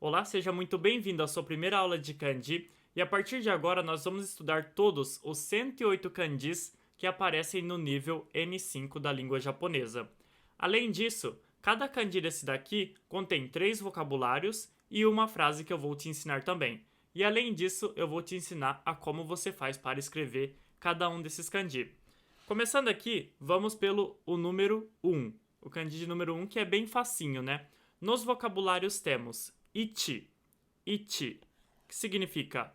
Olá, seja muito bem-vindo à sua primeira aula de kanji e a partir de agora nós vamos estudar todos os 108 kanjis que aparecem no nível N5 da língua japonesa. Além disso, cada kanji desse daqui contém 3 vocabulários e uma frase que eu vou te ensinar também. E além disso, eu vou te ensinar a como você faz para escrever cada um desses kanji. Começando aqui, vamos pelo o número 1. O kanji de número 1 que é bem facinho, né? Nos vocabulários temos ichi, ichi, que significa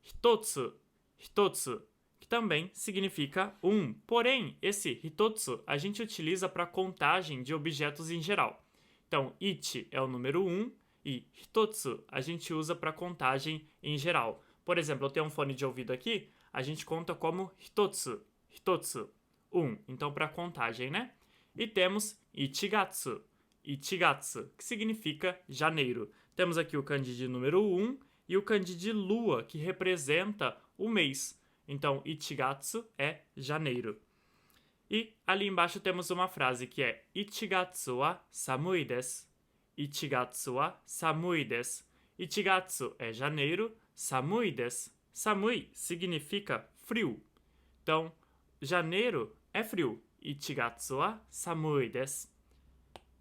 hitotsu, hitotsu, que também significa Porém, esse hitotsu a gente utiliza para contagem de objetos em geral. Então, ichi é o número 1 e hitotsu a gente usa para contagem em geral. Por exemplo, eu tenho um fone de ouvido aqui, a gente conta como hitotsu, hitotsu, 1. Então, para contagem, né? E temos ichigatsu, ichigatsu, que significa janeiro. Temos aqui o kanji de número 1 e o kanji de lua, que representa o mês. Então, ichigatsu é janeiro. E ali embaixo temos uma frase que é ichigatsu wa samui desu. Ichigatsu wa samui desu. Ichigatsu é janeiro, samui desu. Samui significa frio. Então, janeiro é frio. Ichigatsu wa samui desu.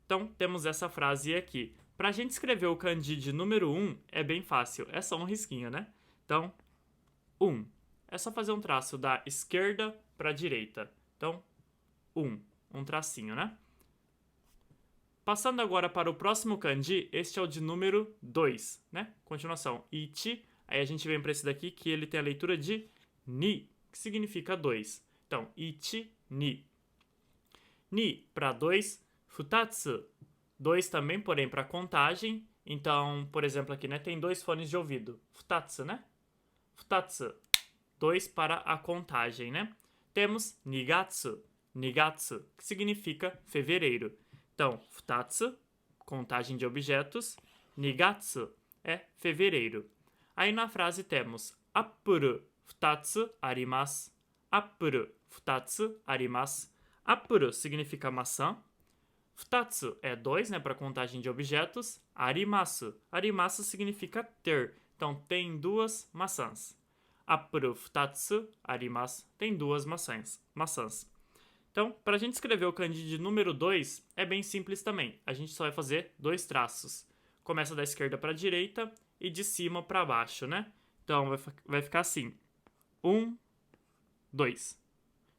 Então, temos essa frase aqui. Para a gente escrever o kanji de número 1, é bem fácil. É só um risquinho, né? Então, 1. É só fazer um traço da esquerda para a direita. Então, 1. Um tracinho, né? Passando agora para o próximo kanji, este é o de número 2, né? Continuação, ichi. Aí a gente vem para esse daqui que ele tem a leitura de ni, que significa 2. Então, ichi, ni. Ni para 2, futatsu. 2 também, porém, para contagem. Então, por exemplo, aqui, né? Tem 2 fones de ouvido. Futatsu, né? Futatsu. 2 para a contagem, né? Temos nigatsu. Nigatsu, que significa fevereiro. Então, futatsu, contagem de objetos. Nigatsu é fevereiro. Aí na frase temos apuru futatsu arimasu. Apuru futatsu arimasu. Apuru significa maçã. Futatsu é 2, né, para contagem de objetos. Arimasu. Arimasu significa ter. Então, tem 2 maçãs. Apuru futatsu arimasu. Tem 2 maçãs. Então, para a gente escrever o kanji de número 2, é bem simples também. A gente só vai fazer 2 traços. Começa da esquerda para a direita e de cima para baixo, né? Então, vai ficar assim. 1, 2.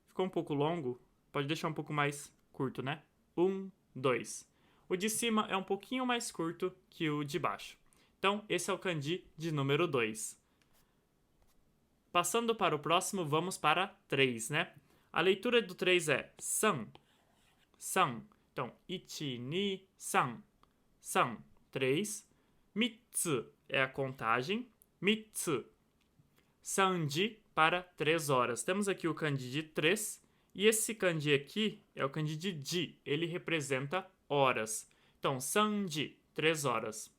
Ficou um pouco longo? Pode deixar um pouco mais curto, né? 1, 2. O de cima é um pouquinho mais curto que o de baixo. Então, esse é o kanji de número 2. Passando para o próximo, vamos para 3, né? A leitura do 3 é san. San. Então, 1, 2, 3. San, 3. Mitsu é a contagem. Mitsu. Sanji para 3 horas. Temos aqui o kanji de 3. E esse kanji aqui é o kanji de ji. Ele representa horas. Então, sanji, 3 horas.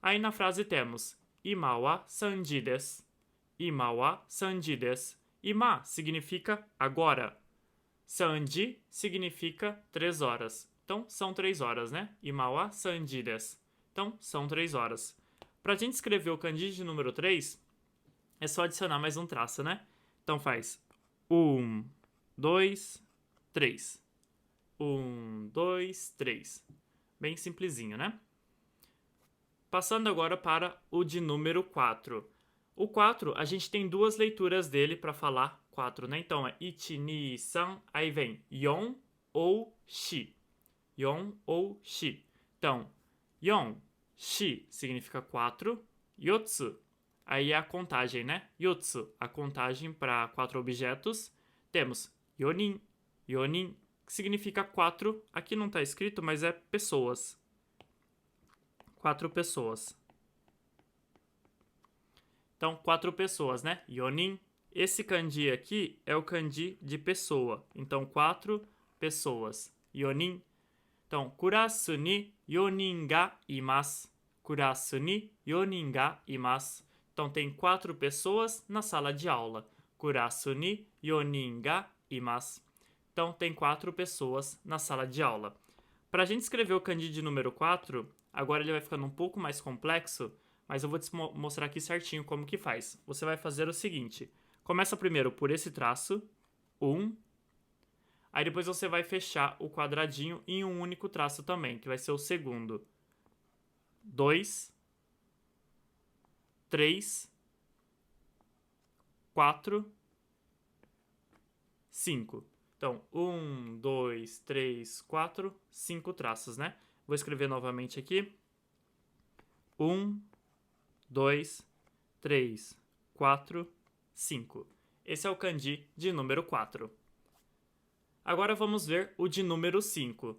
Aí na frase temos ima wa sanji desu. Ima wa sanji desu. Ima significa agora. Sanji significa 3 horas. Então, são 3 horas, né? Ima wa sanji desu. Então, são 3 horas. Para a gente escrever o kanji de número 3, é só adicionar mais um traço, né? Então, faz 1, 2, 3. 1, 2, 3. Bem simplesinho, né? Passando agora para o de número 4. O 4, a gente tem 2 leituras dele para falar 4, né? Então, é 1, 2, 3, aí vem yon ou shi. Yon ou shi. Então, yon, shi significa 4. Yotsu, aí é a contagem, né? Yotsu, a contagem para 4 objetos. Temos yonin, yonin, que significa 4. Aqui não está escrito, mas é pessoas. 4 pessoas. Então, 4 pessoas, né? Yonin. Esse kanji aqui é o kanji de pessoa. Então, 4 pessoas. Yonin. Então, kurasu ni yonin ga imasu. Kurasu ni yonin ga imasu. Então, tem 4 pessoas na sala de aula. Kurasu ni yonin ga imasu. Então, tem 4 pessoas na sala de aula. Para a gente escrever o kanji de número 4, Agora ele vai ficando um pouco mais complexo, mas eu vou te mostrar aqui certinho como que faz. Você vai fazer o seguinte, começa primeiro por esse traço, 1, aí depois você vai fechar o quadradinho em um único traço também, que vai ser o segundo. 2, 3, 4, 5. Então, 1, 2, 3, 4, 5 traços, né? Vou escrever novamente aqui. 1, 2, 3, 4, 5. Esse é o kanji de número 4. Agora vamos ver o de número 5.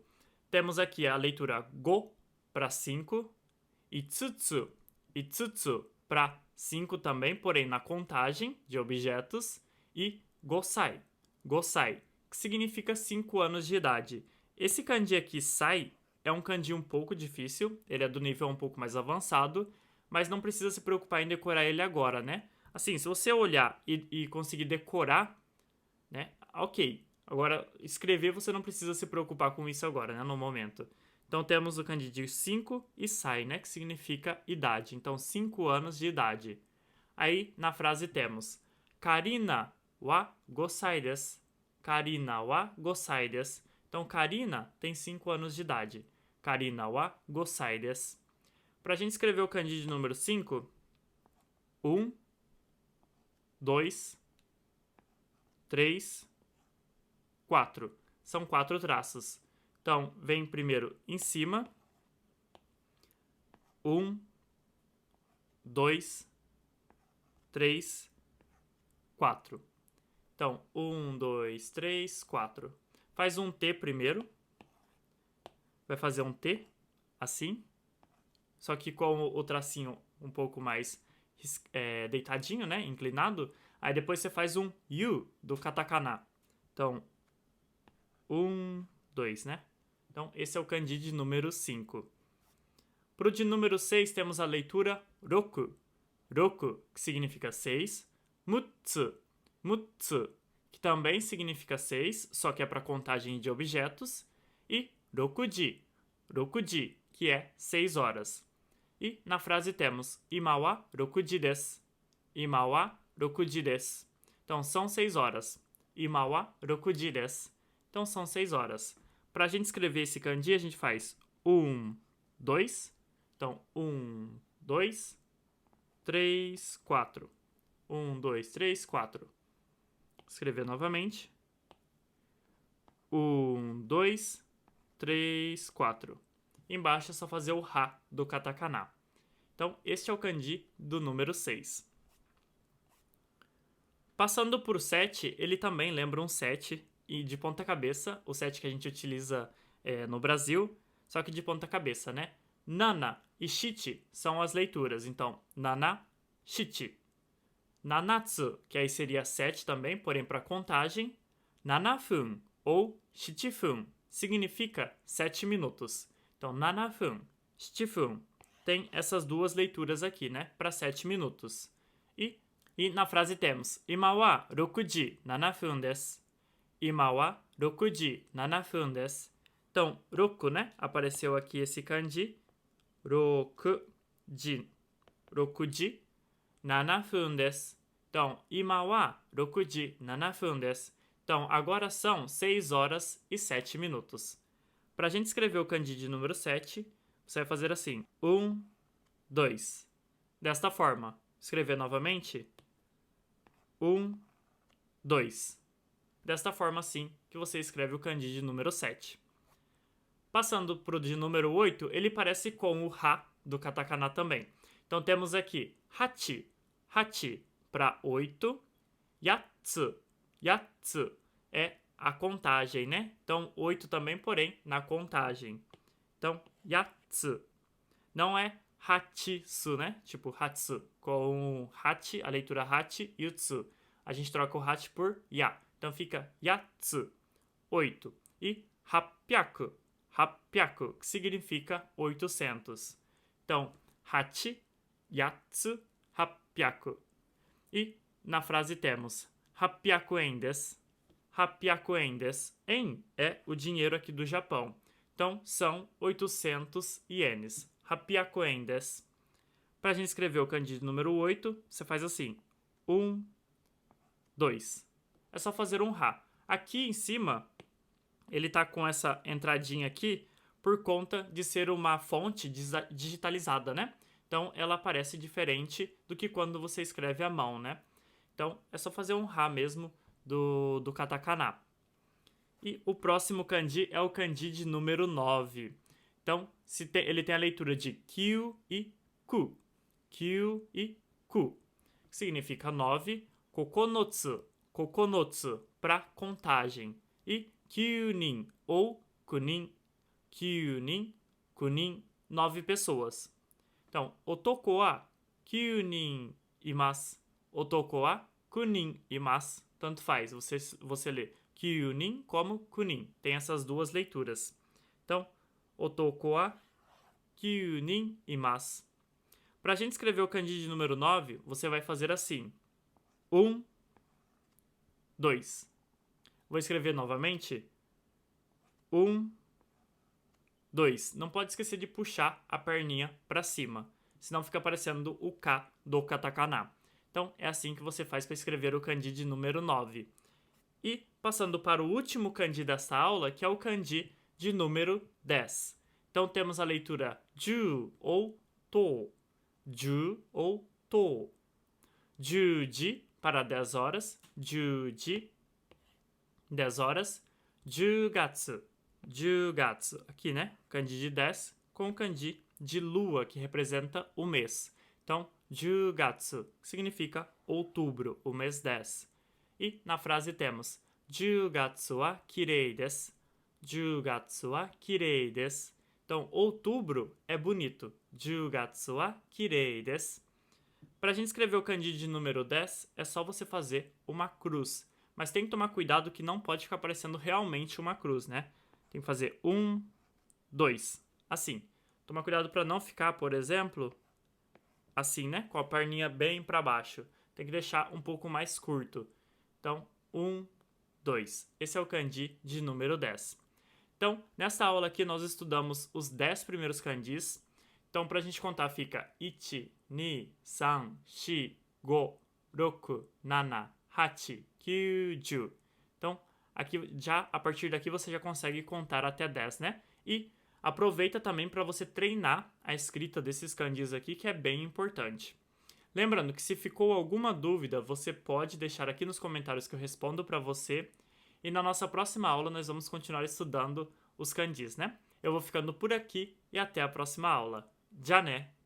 Temos aqui a leitura go para 5 e tsutsu para 5 também, porém na contagem de objetos, e gosai, que significa 5 anos de idade. Esse kanji aqui, sai, é um kanji um pouco difícil, ele é do nível um pouco mais avançado, mas não precisa se preocupar em decorar ele agora, né? Assim, se você olhar e conseguir decorar, né? Ok. Agora, escrever você não precisa se preocupar com isso agora, né? No momento. Então, temos o kanji de 5 e sai, né? Que significa idade. Então, 5 anos de idade. Aí, na frase temos Karina wa gosai desu. Karina wa gosai desu. Então, Karina tem 5 anos de idade. Karina wa gosai desu. Para a gente escrever o kanji de número 5, 1, 2, 3, 4. São 4 traços. Então, vem primeiro em cima. 1, 2, 3, 4. Então, 1, 2, 3, 4. Faz um T primeiro. Vai fazer um T, assim. Só que com o tracinho um pouco mais deitadinho, né? Inclinado. Aí depois você faz um U do katakana. Então, 1, 2, né? Então, esse é o kanji de número 5. Para o de número 6, temos a leitura roku. Roku, que significa 6. Mutsu, que também significa 6, só que é para contagem de objetos. E rokuji, que é 6 horas. E na frase temos ima wa rokuji desu. Ima wa rokuji desu. Então, são 6 horas. Ima wa rokuji desu. Então, são 6 horas. Para a gente escrever esse kanji, a gente faz 1, 2. Então, 1, 2, 3, 4. 1, 2, 3, 4. Escrever novamente. 1, 2, 3, 4. Embaixo é só fazer o ha do katakana. Então, este é o kanji do número 6. Passando por 7, ele também lembra um 7 e de ponta cabeça, o 7 que a gente utiliza no Brasil, só que de ponta cabeça, né? Nana e shichi são as leituras, então nana, shichi. Nanatsu, que aí seria 7 também, porém para contagem. Nanafun ou shichifun significa 7 minutos. Então nanafun, shichifun tem essas duas leituras aqui, né? Para 7 minutos. E na frase temos Ima wa 6 7 分です. Ima wa 6 7 分です. Então, 6, né? Apareceu aqui esse kanji. 6 7 分です. Então, ima wa 6 7 分です. Então, agora são 6 horas e 7 minutos. Para a gente escrever o kanji de número 7, você vai fazer assim. 1, 2. Desta forma. Escrever novamente. 1, 2. Desta forma, assim, que você escreve o kanji de número 7. Passando para o de número 8, ele parece com o ha do katakana também. Então, temos aqui hachi para 8. Yatsu é a contagem, né? Então, 8 também, porém, na contagem. Então, yatsu. Não é hachitsu, né? Tipo, hatsu. Com hachi, a leitura hachi e o tsu. A gente troca o hachi por ya. Então, fica yatsu, 8. E hapyaku, que significa 800. Então, hachi, yatsu, hapyaku. E na frase temos hapyaku en desu. Hapyaku en desu. En é o dinheiro aqui do Japão. Então, são 800 ienes. 800 desu. Para a gente escrever o kanji de número 8, você faz assim. 1, 2. É só fazer um ha. Aqui em cima, ele tá com essa entradinha aqui por conta de ser uma fonte digitalizada, né? Então, ela aparece diferente do que quando você escreve à mão, né? Então, é só fazer um ha mesmo do katakana. E o próximo kanji é o kanji de número 9. Então, ele tem a leitura de kyu e ku. Kyu e ku. Que significa 9. Kokonotsu. Kokonotsu, para contagem. E kyunin ou kunin. Kyunin, kunin, 9 pessoas. Então, otoko wa kyunin imasu. Otoko wa kunin imasu. Tanto faz, você lê kyunin como kunin. Tem essas duas leituras. Então, otoko wa kyunin imasu. Para a gente escrever o kanji de número 9, você vai fazer assim. 1, 2. Vou escrever novamente. 1, 2. Não pode esquecer de puxar a perninha para cima, senão fica parecendo o K do katakana. Então, é assim que você faz para escrever o kanji de número 9. E passando para o último kanji desta aula, que é o kanji de número 10. Então, temos a leitura ju ou to. Ju ou to. Juji para 10 horas. Juji, 10 horas. Jugatsu. Jugatsu. Aqui, né? Kanji de 10 com o kanji de lua, que representa o mês. Então, Jugatsu, que significa outubro, o mês 10. E na frase temos Jugatsu wa kirei desu. Jugatsu wa kirei desu. Então, outubro é bonito. Jugatsu wa kirei desu. Para a gente escrever o kanji de número 10, é só você fazer uma cruz. Mas tem que tomar cuidado que não pode ficar parecendo realmente uma cruz, né? Tem que fazer 1, 2, assim. Toma cuidado para não ficar, por exemplo, assim, né? Com a perninha bem para baixo. Tem que deixar um pouco mais curto. Então, 1, 2. Esse é o kanji de número 10. Então, nessa aula aqui, nós estudamos os 10 primeiros kanjis. Então, para a gente contar, fica 1, 2, 3, 4, 5, 6, 7, 8, 9, 10. Então, aqui, a partir daqui você já consegue contar até 10, né? E aproveita também para você treinar a escrita desses kanjis aqui, que é bem importante. Lembrando que se ficou alguma dúvida, você pode deixar aqui nos comentários que eu respondo para você. E na nossa próxima aula nós vamos continuar estudando os kanjis, né? Eu vou ficando por aqui e até a próxima aula. Já né?